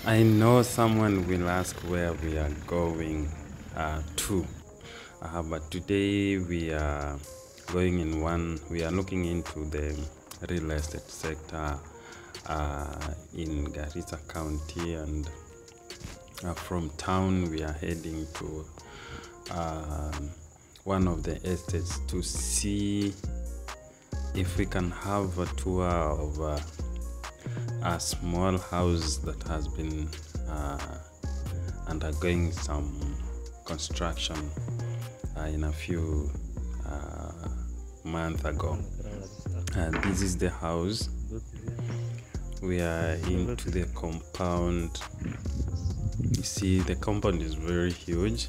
I know someone will ask where we are going to, but today we are we are looking into the real estate sector in Garissa County, and from town we are heading to one of the estates to see if we can have a tour of a small house that has been undergoing some construction in a few months ago. This is the house. We are into the compound. You see, the compound is very huge.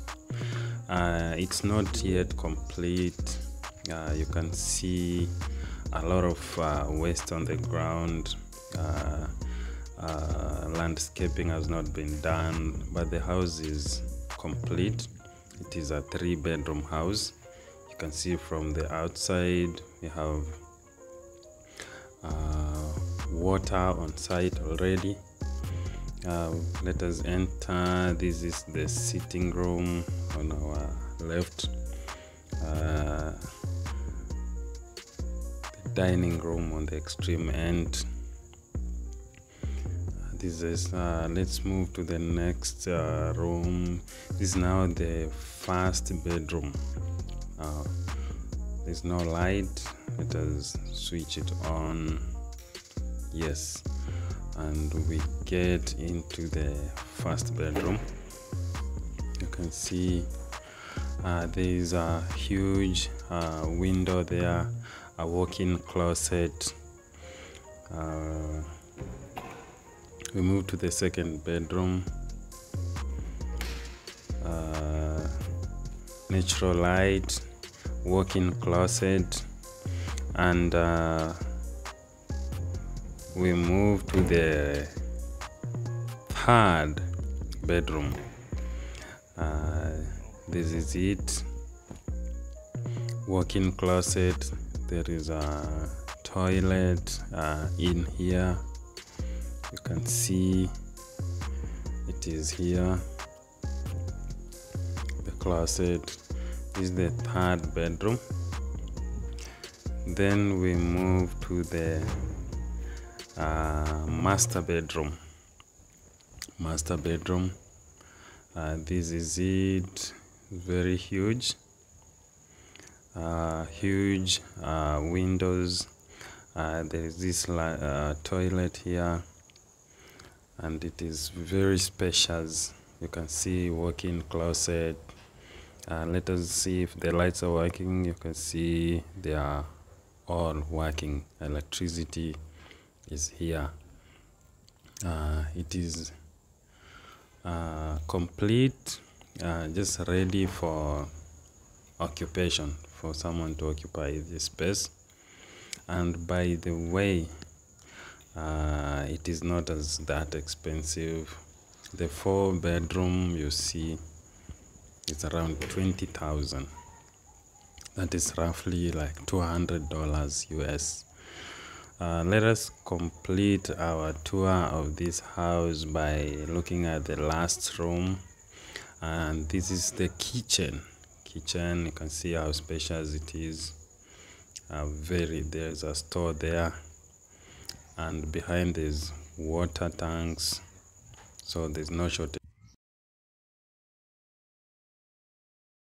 It's not yet complete. You can see a lot of waste on the ground. Landscaping has not been done, but the house is complete. It is a 3-bedroom house. You can see from the outside we have water on site already. Let us enter. This is the sitting room on our left, the dining room on the extreme end. This is let's move to the next room. This is now the first bedroom. There's no light. Let us switch it on. Yes, and we get into the first bedroom. You can see there is a huge window there, a walk-in closet. We move to the second bedroom. Natural light, walk-in closet, and we move to the third bedroom. This is it. Walk-in closet. There is a toilet in here. You can see it is here. The closet is the third bedroom. Then we move to the master bedroom. This is it. Very huge. Huge windows. There is this toilet here, and it is very spacious. You can see walk-in closet. Let us see if the lights are working. You can see they are all working. Electricity is here. It is complete, just ready for occupation, for someone to occupy this space. And by the way, it is not that expensive. The 4-bedroom, you see, it's around 20,000. That is roughly like $200 US. Let us complete our tour of this house by looking at the last room. And this is the kitchen. You can see how spacious it is. There's a store there, and behind there's water tanks, so there's no shortage.